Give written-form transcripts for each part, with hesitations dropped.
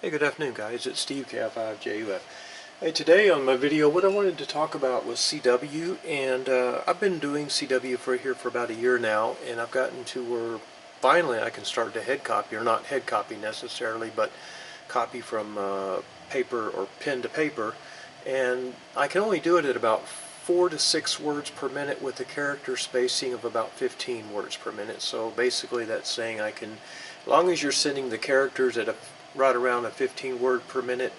Hey, good afternoon guys, it's Steve K5JUF. Hey, today on my video what I wanted to talk about was CW, and I've been doing CW for about a year now, and I've gotten to where finally I can start to head copy, or not head copy necessarily, but copy from paper or pen to paper, and I can only do it at about 4 to 6 words per minute with a character spacing of about 15 words per minute. So basically that's saying I can, as long as you're sending the characters at right around a 15 word per minute,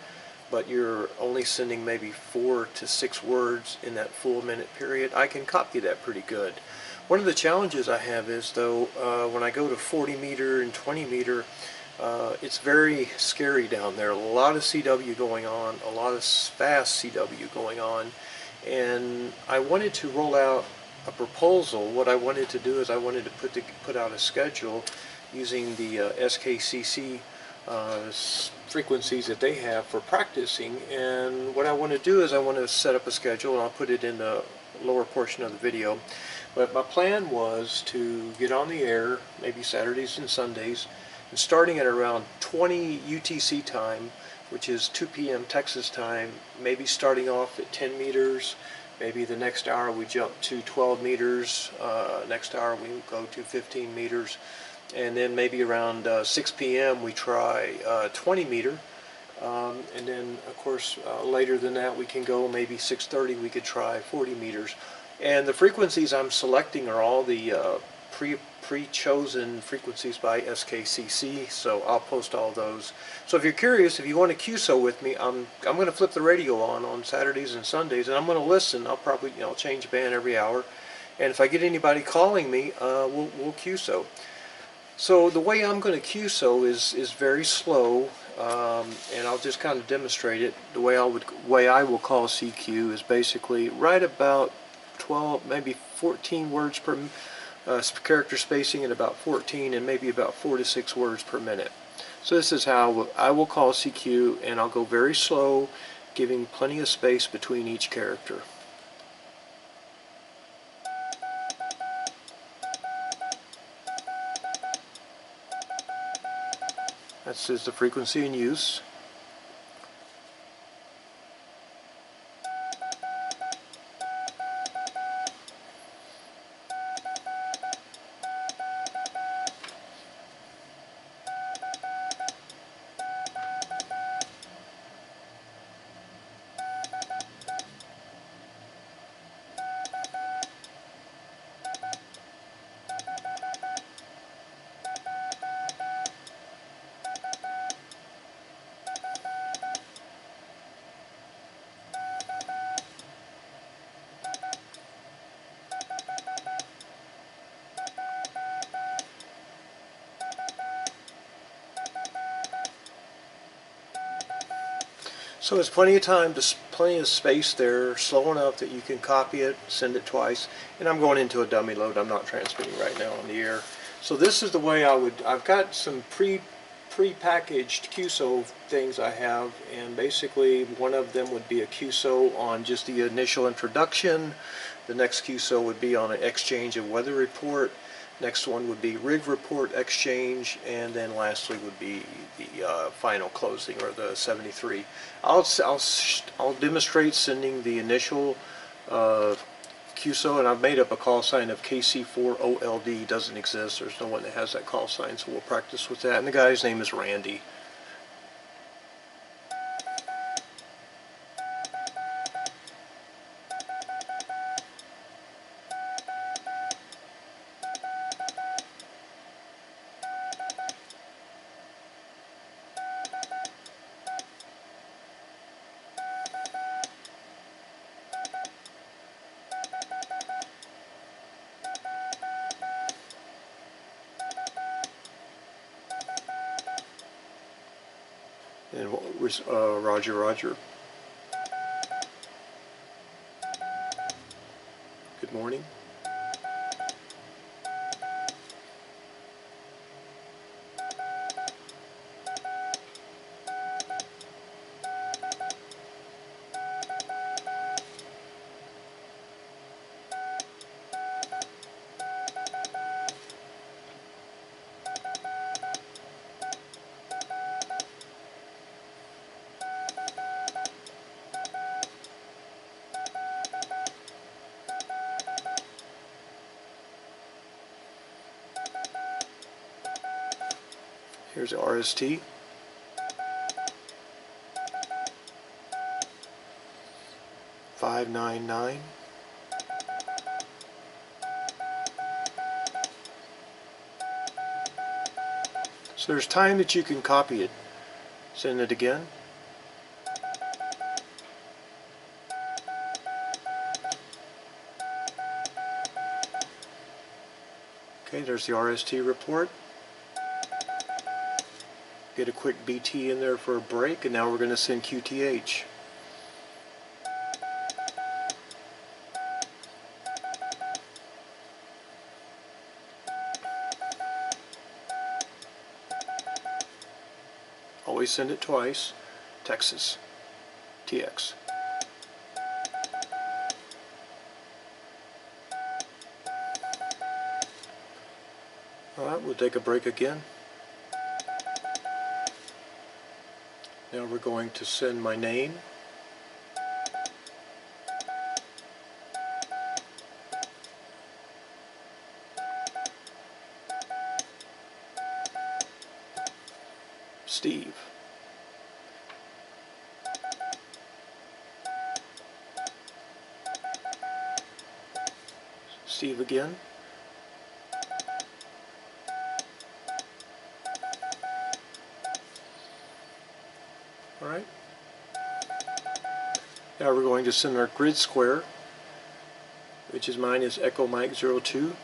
but you're only sending maybe 4 to 6 words in that full minute period, I can copy that pretty good. One of the challenges I have is though, when I go to 40 meter and 20 meter, it's very scary down there. A lot of CW going on, a lot of fast CW going on, and I wanted to roll out a proposal. What I wanted to do is I wanted to put out a schedule using the SKCC frequencies that they have for practicing, and what I want to do is I want to set up a schedule, and I'll put it in the lower portion of the video. But my plan was to get on the air maybe Saturdays and Sundays, and starting at around 20 UTC time, which is 2 p.m. Texas time, maybe starting off at 10 meters, maybe the next hour we jump to 12 meters, next hour we go to 15 meters, and then maybe around 6 p.m. we try 20 meter, and then of course later than that we can go maybe 6:30 we could try 40 meters. And the frequencies I'm selecting are all the pre-chosen frequencies by SKCC, so I'll post all those. So if you're curious, if you want to QSO with me, I'm going to flip the radio on Saturdays and Sundays, and I'm going to listen. I'll probably change band every hour, and if I get anybody calling me, we'll QSO. So the way I'm going to QSO is very slow, and I'll just kind of demonstrate it. The way I will call CQ is basically right about 12, maybe 14 words per character spacing at about 14, and maybe about 4 to 6 words per minute. So this is how I will call CQ, and I'll go very slow, giving plenty of space between each character. This is the frequency in use. So there's plenty of time, plenty of space there, slow enough that you can copy it, send it twice, and I'm going into a dummy load. I'm not transmitting right now on the air. So this is the way I've got some pre-packaged QSO things I have, and basically one of them would be a QSO on just the initial introduction. The next QSO would be on an exchange of weather report. Next one would be rig report exchange, and then lastly would be the final closing, or the 73. I'll demonstrate sending the initial QSO, and I've made up a call sign of KC4OLD. Doesn't exist. There's no one that has that call sign, so we'll practice with that. And the guy's name is Randy. And Roger, Roger. Good morning. Here's the RST. $599. So there's time that you can copy it. Send it again. Okay, there's the RST report. Get a quick BT in there for a break, and now we're going to send QTH. Always send it twice. Texas. TX. Alright, we'll take a break again. Now we're going to send my name. Steve. Steve again. Alright. Now we're going to send our grid square, which is mine is Echo Mike 02.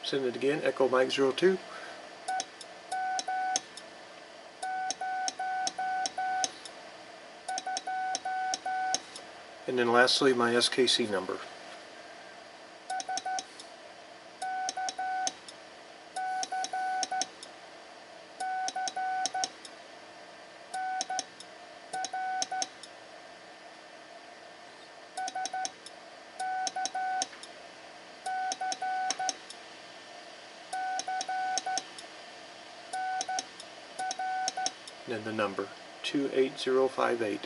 Send it again, Echo Mike 02. And then lastly, my SKC number. And the number 28058.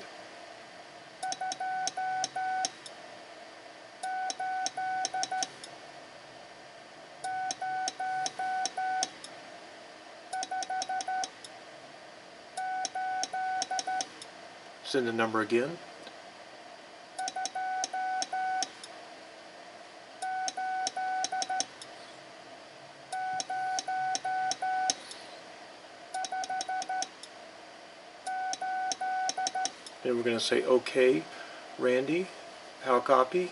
Send the number again. Then we're going to say OK, Randy, how copy,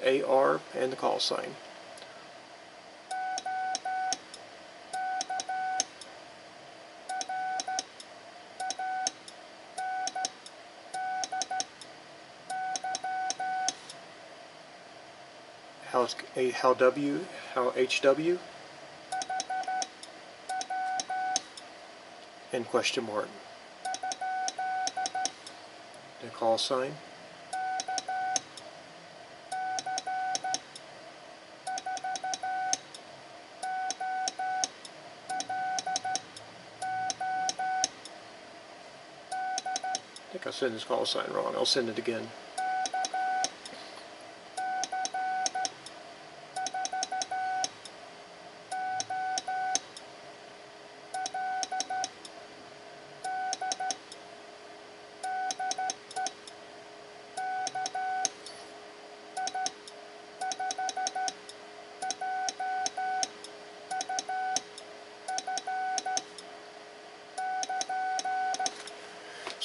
AR, and the call sign. How W, how HW, and question mark. The call sign. I think I sent this call sign wrong. I'll send it again.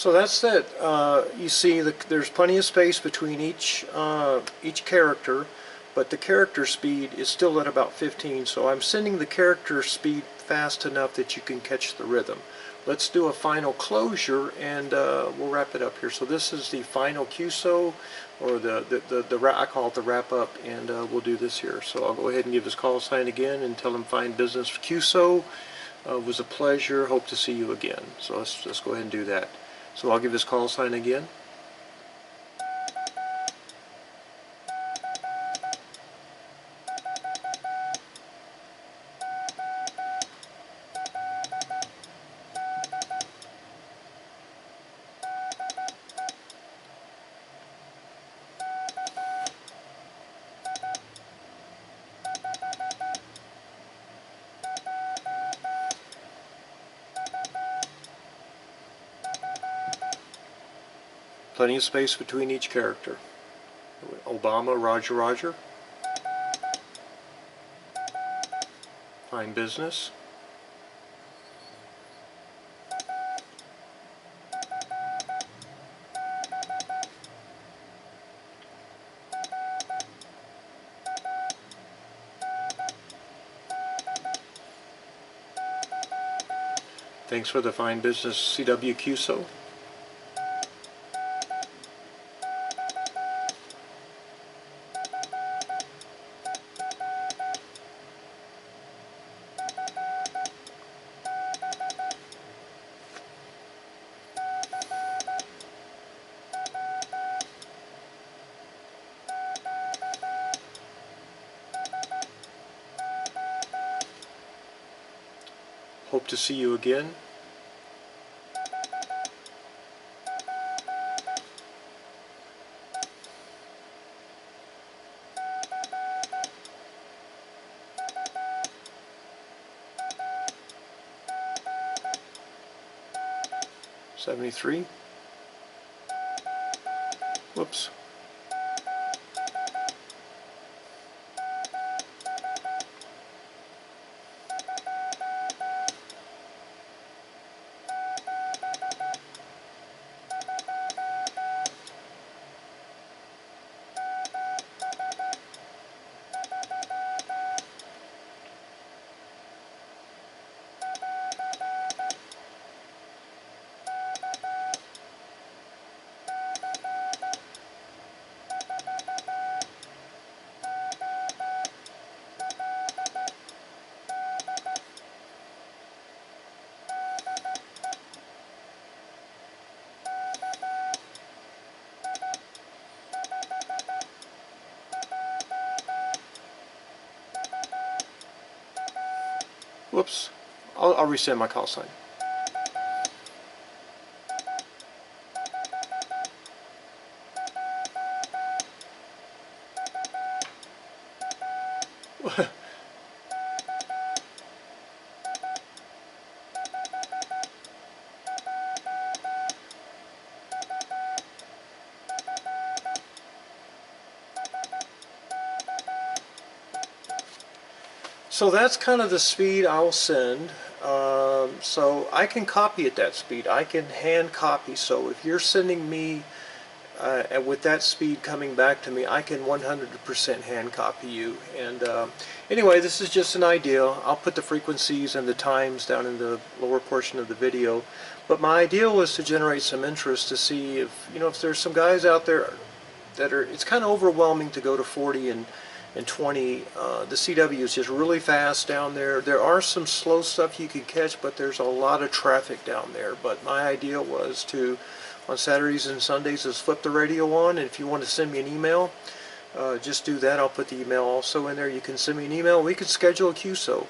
So that's it. You see there's plenty of space between each character, but the character speed is still at about 15, so I'm sending the character speed fast enough that you can catch the rhythm. Let's do a final closure and we'll wrap it up here. So this is the final QSO, or I call it the wrap up, and we'll do this here. So I'll go ahead and give this call sign again and tell him fine business for QSO. It was a pleasure. Hope to see you again. So let's go ahead and do that. So I'll give this call sign again. Plenty of space between each character. Obama, Roger, Roger. Fine business. Thanks for the fine business, CW QSO. Hope to see you again. '73. Whoops. Whoops. I'll resend my call sign. So that's kind of the speed I'll send. So I can copy at that speed. I can hand copy. So if you're sending me with that speed coming back to me, I can 100% hand copy you. And anyway, this is just an idea. I'll put the frequencies and the times down in the lower portion of the video. But my idea was to generate some interest to see if, if there's some guys out there that are, it's kind of overwhelming to go to 40 and 20. The CW is just really fast down there. There are some slow stuff you can catch, but there's a lot of traffic down there. But my idea was to, on Saturdays and Sundays, is flip the radio on, and if you want to send me an email, just do that. I'll put the email also in there. You can send me an email. We could schedule a QSO.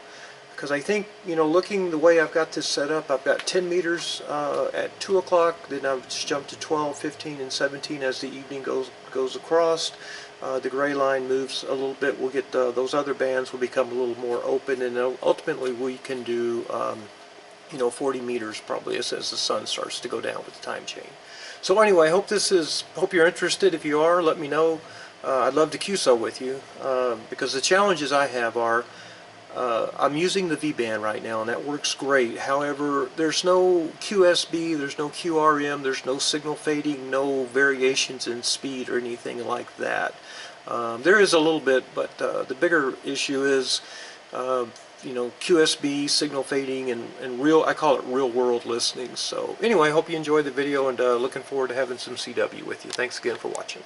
Because I think, looking the way I've got this set up, I've got 10 meters at 2 o'clock, then I'll just jump to 12, 15, and 17 as the evening goes across. The gray line moves a little bit. We'll get those other bands will become a little more open, and ultimately we can do 40 meters probably as the sun starts to go down with the time chain. So anyway, hope you're interested. If you are, let me know. I'd love to QSO with you because the challenges I have are I'm using the V-band right now, and that works great. However, there's no QSB, there's no QRM, there's no signal fading, no variations in speed or anything like that. There is a little bit, but the bigger issue is, QSB, signal fading, and I call it real-world listening. So anyway, I hope you enjoyed the video, and looking forward to having some CW with you. Thanks again for watching.